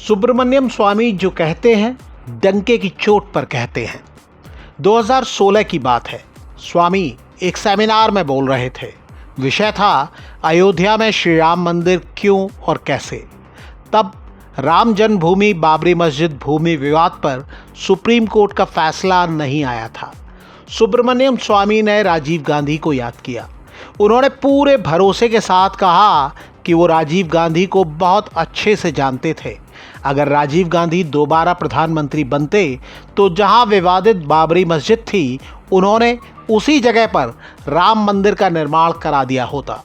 सुब्रमण्यम स्वामी जो कहते हैं डंके की चोट पर कहते हैं। 2016 की बात है। स्वामी एक सेमिनार में बोल रहे थे। विषय था अयोध्या में श्री राम मंदिर क्यों और कैसे। तब राम जन्मभूमि बाबरी मस्जिद भूमि विवाद पर सुप्रीम कोर्ट का फैसला नहीं आया था। सुब्रमण्यम स्वामी ने राजीव गांधी को याद किया। उन्होंने पूरे भरोसे के साथ कहा कि वो राजीव गांधी को बहुत अच्छे से जानते थे। अगर राजीव गांधी दोबारा प्रधानमंत्री बनते तो जहां विवादित बाबरी मस्जिद थी, उन्होंने उसी जगह पर राम मंदिर का निर्माण करा दिया होता।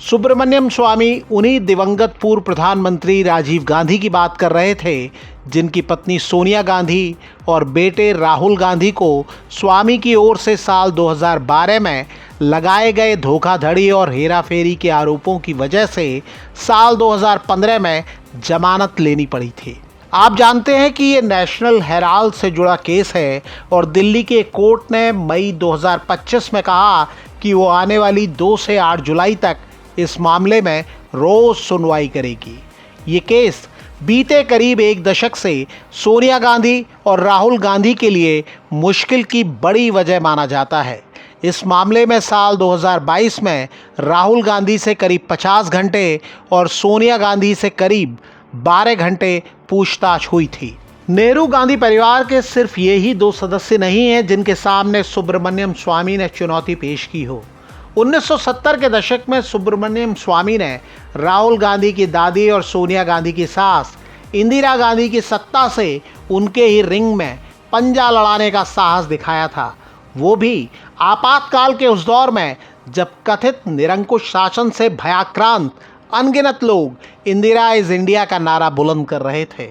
सुब्रमण्यम स्वामी उन्हीं दिवंगत पूर्व प्रधानमंत्री राजीव गांधी की बात कर रहे थे, जिनकी पत्नी सोनिया गांधी और बेटे राहुल गांधी को स्वामी की ओर से साल 2012 में लगाए गए धोखाधड़ी और हेराफेरी के आरोपों की वजह से साल 2015 में जमानत लेनी पड़ी थी। आप जानते हैं कि ये नेशनल हेराल्ड से जुड़ा केस है और दिल्ली के कोर्ट ने मई 2025 में कहा कि वो आने वाली 2 से 8 जुलाई तक इस मामले में रोज सुनवाई करेगी। ये केस बीते करीब 1 दशक से सोनिया गांधी और राहुल गांधी के लिए मुश्किल की बड़ी वजह माना जाता है। इस मामले में साल 2022 में राहुल गांधी से करीब 50 घंटे और सोनिया गांधी से करीब 12 घंटे पूछताछ हुई थी। नेहरू गांधी परिवार के सिर्फ यही 2 सदस्य नहीं हैं जिनके सामने सुब्रमण्यम स्वामी ने चुनौती पेश की हो। 1970 के दशक में सुब्रमण्यम स्वामी ने राहुल गांधी की दादी और सोनिया गांधी की सास इंदिरा गांधी की सत्ता से उनके ही रिंग में पंजा लड़ाने का साहस दिखाया था, वो भी आपातकाल के उस दौर में जब कथित निरंकुश शासन से भयाक्रांत अनगिनत लोग इंदिरा इज इंडिया का नारा बुलंद कर रहे थे।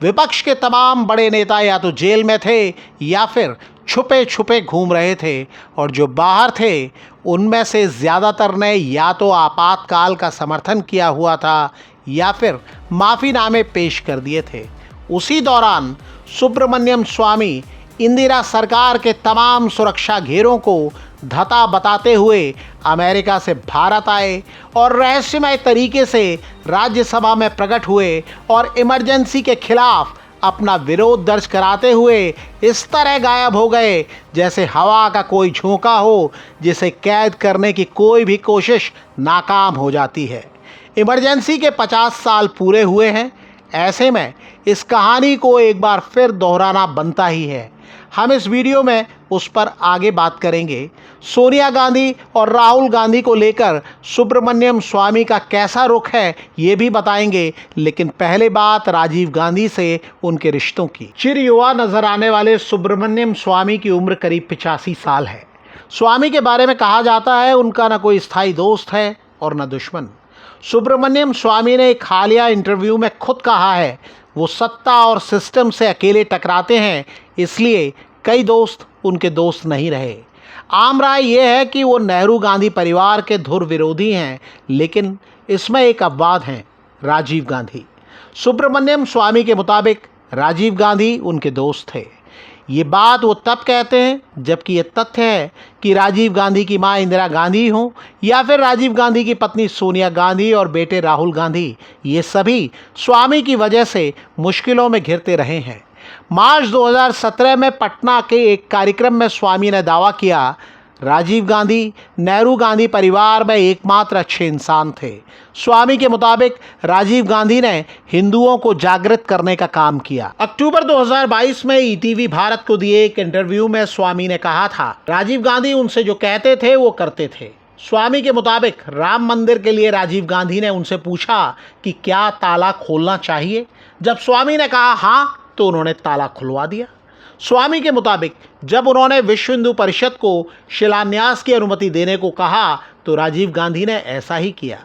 विपक्ष के तमाम बड़े नेता या तो जेल में थे या फिर छुपे छुपे घूम रहे थे और जो बाहर थे उनमें से ज़्यादातर ने या तो आपातकाल का समर्थन किया हुआ था या फिर माफ़ीनामे पेश कर दिए थे। उसी दौरान सुब्रमण्यम स्वामी इंदिरा सरकार के तमाम सुरक्षा घेरों को धता बताते हुए अमेरिका से भारत आए और रहस्यमय तरीके से राज्यसभा में प्रकट हुए और इमरजेंसी के खिलाफ अपना विरोध दर्ज कराते हुए इस तरह गायब हो गए जैसे हवा का कोई झोंका हो जिसे कैद करने की कोई भी कोशिश नाकाम हो जाती है। इमरजेंसी के 50 साल पूरे हुए हैं। ऐसे में इस कहानी को एक बार फिर दोहराना बनता ही है। हम इस वीडियो में उस पर आगे बात करेंगे। सोनिया गांधी और राहुल गांधी को लेकर सुब्रमण्यम स्वामी का कैसा रुख है ये भी बताएंगे, लेकिन पहले बात राजीव गांधी से उनके रिश्तों की। चिर युवा नजर आने वाले सुब्रमण्यम स्वामी की उम्र करीब 85 साल है। स्वामी के बारे में कहा जाता है उनका न कोई स्थायी दोस्त है और न दुश्मन। सुब्रमण्यम स्वामी ने एक हालिया इंटरव्यू में खुद कहा है वो सत्ता और सिस्टम से अकेले टकराते हैं, इसलिए कई दोस्त उनके दोस्त नहीं रहे। आम राय यह है कि वो नेहरू गांधी परिवार के धुर विरोधी हैं, लेकिन इसमें एक अपवाद हैं, राजीव गांधी। सुब्रमण्यम स्वामी के मुताबिक राजीव गांधी उनके दोस्त थे। ये बात वो तब कहते हैं जबकि ये तथ्य है कि राजीव गांधी की मां इंदिरा गांधी हो या फिर राजीव गांधी की पत्नी सोनिया गांधी और बेटे राहुल गांधी, ये सभी स्वामी की वजह से मुश्किलों में घिरते रहे हैं। मार्च 2017 में पटना के एक कार्यक्रम में स्वामी ने दावा किया राजीव गांधी नेहरू गांधी परिवार में एकमात्र अच्छे इंसान थे। स्वामी के मुताबिक राजीव गांधी ने हिंदुओं को जागृत करने का काम किया। अक्टूबर 2022 में ईटीवी भारत को दिए एक इंटरव्यू में स्वामी ने कहा था राजीव गांधी उनसे जो कहते थे वो करते थे। स्वामी के मुताबिक राम मंदिर के लिए राजीव गांधी ने उनसे पूछा कि क्या ताला खोलना चाहिए। जब स्वामी ने कहा हाँ तो उन्होंने ताला खुलवा दिया। स्वामी के मुताबिक जब उन्होंने विश्व हिंदू परिषद को शिलान्यास की अनुमति देने को कहा तो राजीव गांधी ने ऐसा ही किया।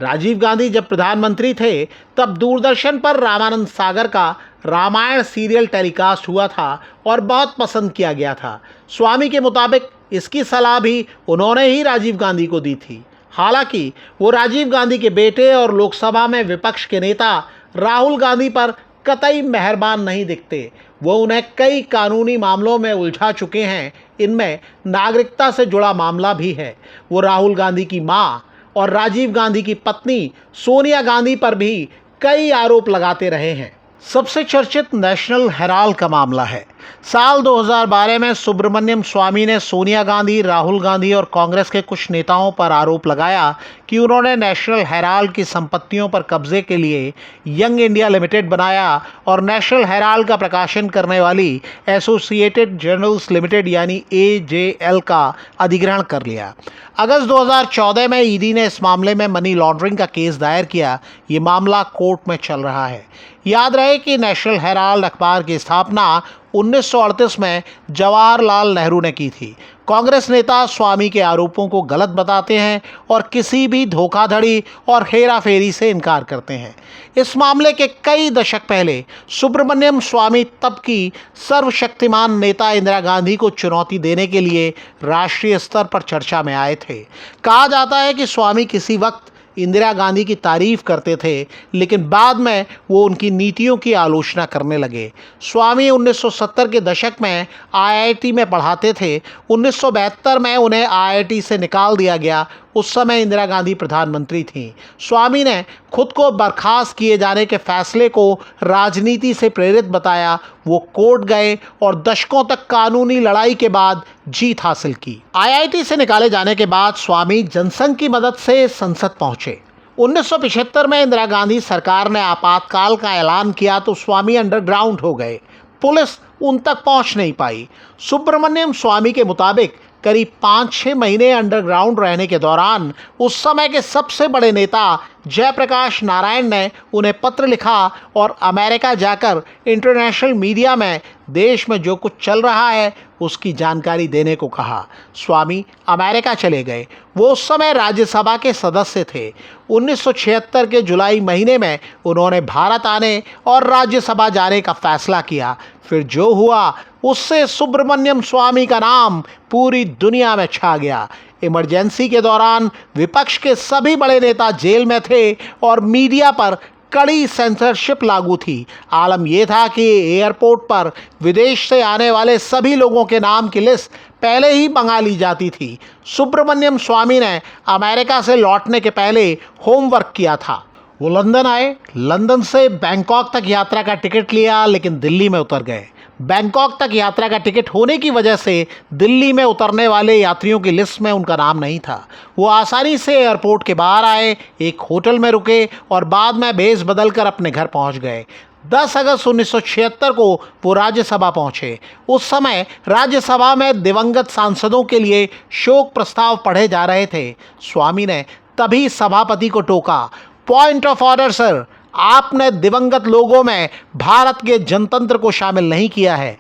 राजीव गांधी जब प्रधानमंत्री थे तब दूरदर्शन पर रामानंद सागर का रामायण सीरियल टेलीकास्ट हुआ था और बहुत पसंद किया गया था। स्वामी के मुताबिक इसकी सलाह भी उन्होंने ही राजीव गांधी को दी थी। हालांकि वो राजीव गांधी के बेटे और लोकसभा में विपक्ष के नेता राहुल गांधी पर कतई मेहरबान नहीं दिखते। वो उन्हें कई कानूनी मामलों में उलझा चुके हैं, इनमें नागरिकता से जुड़ा मामला भी है। वो राहुल गांधी की मां और राजीव गांधी की पत्नी सोनिया गांधी पर भी कई आरोप लगाते रहे हैं। सबसे चर्चित नेशनल हेराल्ड का मामला है। साल 2012 में सुब्रमण्यम स्वामी ने सोनिया गांधी, राहुल गांधी और कांग्रेस के कुछ नेताओं पर आरोप लगाया कि उन्होंने नेशनल हेराल्ड की संपत्तियों पर कब्जे के लिए यंग इंडिया लिमिटेड बनाया और नेशनल हेराल्ड का प्रकाशन करने वाली एसोसिएटेड जर्नल्स लिमिटेड यानी AJL का अधिग्रहण कर लिया। अगस्त 2014 में ईडी ने इस मामले में मनी लॉन्ड्रिंग का केस दायर किया। ये मामला कोर्ट में चल रहा है। याद रहे कि नेशनल हेराल्ड अखबार की स्थापना 1938 में जवाहरलाल नेहरू ने की थी। कांग्रेस नेता स्वामी के आरोपों को गलत बताते हैं और किसी भी धोखाधड़ी और हेराफेरी से इनकार करते हैं। इस मामले के कई दशक पहले सुब्रमण्यम स्वामी तब की सर्वशक्तिमान नेता इंदिरा गांधी को चुनौती देने के लिए राष्ट्रीय स्तर पर चर्चा में आए थे। कहा जाता है कि स्वामी किसी वक्त इंदिरा गांधी की तारीफ करते थे, लेकिन बाद में वो उनकी नीतियों की आलोचना करने लगे। स्वामी 1970 के दशक में IIT में पढ़ाते थे। 1972 में उन्हें IIT से निकाल दिया गया। उस समय इंदिरा गांधी प्रधानमंत्री थीं। स्वामी ने खुद को बर्खास्त किए जाने के फैसले को राजनीति से प्रेरित बताया। वो कोर्ट गए और दशकों तक कानूनी लड़ाई के बाद जीत हासिल की। IIT से निकाले जाने के बाद स्वामी जनसंघ की मदद से संसद पहुंचे। 1975 में इंदिरा गांधी सरकार ने आपातकाल का ऐलान किया तो स्वामी अंडरग्राउंड हो गए। पुलिस उन तक पहुंच नहीं पाई। सुब्रमण्यम स्वामी के मुताबिक करीब 5-6 महीने अंडरग्राउंड रहने के दौरान उस समय के सबसे बड़े नेता जयप्रकाश नारायण ने उन्हें पत्र लिखा और अमेरिका जाकर इंटरनेशनल मीडिया में देश में जो कुछ चल रहा है उसकी जानकारी देने को कहा। स्वामी अमेरिका चले गए। वो उस समय राज्यसभा के सदस्य थे। 1976 के जुलाई महीने में उन्होंने भारत आने और राज्यसभा जाने का फैसला किया। फिर जो हुआ उससे सुब्रमण्यम स्वामी का नाम पूरी दुनिया में छा गया। इमरजेंसी के दौरान विपक्ष के सभी बड़े नेता जेल में थे और मीडिया पर कड़ी सेंसरशिप लागू थी। आलम यह था कि एयरपोर्ट पर विदेश से आने वाले सभी लोगों के नाम की लिस्ट पहले ही मंगा ली जाती थी। सुब्रमण्यम स्वामी ने अमेरिका से लौटने के पहले होमवर्क किया था। वो लंदन आए, लंदन से बैंकॉक तक यात्रा का टिकट लिया, लेकिन दिल्ली में उतर गए। बैंकॉक तक यात्रा का टिकट होने की वजह से दिल्ली में उतरने वाले यात्रियों की लिस्ट में उनका नाम नहीं था। वो आसानी से एयरपोर्ट के बाहर आए, एक होटल में रुके और बाद में भेस बदलकर अपने घर पहुंच गए। 10 अगस्त 1976 को वो राज्यसभा पहुंचे। उस समय राज्यसभा में दिवंगत सांसदों के लिए शोक प्रस्ताव पढ़े जा रहे थे। स्वामी ने तभी सभापति को टोका, पॉइंट ऑफ ऑर्डर सर, आपने दिवंगत लोगों में भारत के जनतंत्र को शामिल नहीं किया है।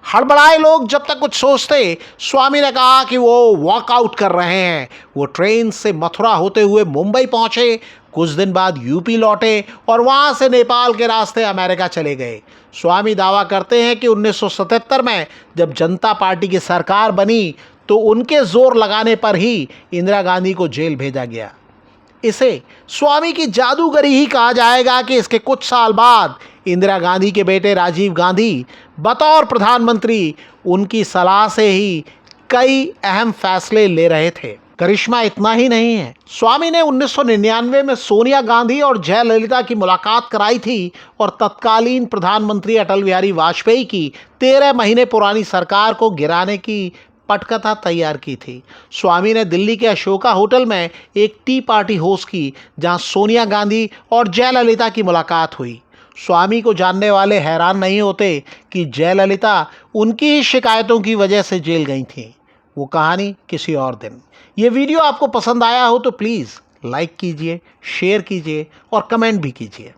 हड़बड़ाए लोग जब तक कुछ सोचते, स्वामी ने कहा कि वो वॉकआउट कर रहे हैं। वो ट्रेन से मथुरा होते हुए मुंबई पहुंचे, कुछ दिन बाद यूपी लौटे और वहां से नेपाल के रास्ते अमेरिका चले गए। स्वामी दावा करते हैं कि 1977 में जब जनता पार्टी की सरकार बनी तो उनके जोर लगाने पर ही इंदिरा गांधी को जेल भेजा गया। इसे स्वामी की जादूगरी ही कहा जाएगा कि इसके कुछ साल बाद इंदिरा गांधी के बेटे राजीव गांधी बतौर प्रधानमंत्री उनकी सलाह से ही कई अहम फैसले ले रहे थे। करिश्मा इतना ही नहीं है। स्वामी ने 1999 में सोनिया गांधी और जयललिता की मुलाकात कराई थी और तत्कालीन प्रधानमंत्री अटल बिहारी वाजपेयी की 13 महीने पुरानी सरकार को गिराने की पटकथा तैयार की थी। स्वामी ने दिल्ली के अशोका होटल में एक टी पार्टी होस्ट की, जहां सोनिया गांधी और जयललिता की मुलाकात हुई। स्वामी को जानने वाले हैरान नहीं होते कि जयललिता उनकी ही शिकायतों की वजह से जेल गई थीं। वो कहानी किसी और दिन। ये वीडियो आपको पसंद आया हो तो प्लीज़ लाइक कीजिए, शेयर कीजिए और कमेंट भी कीजिए।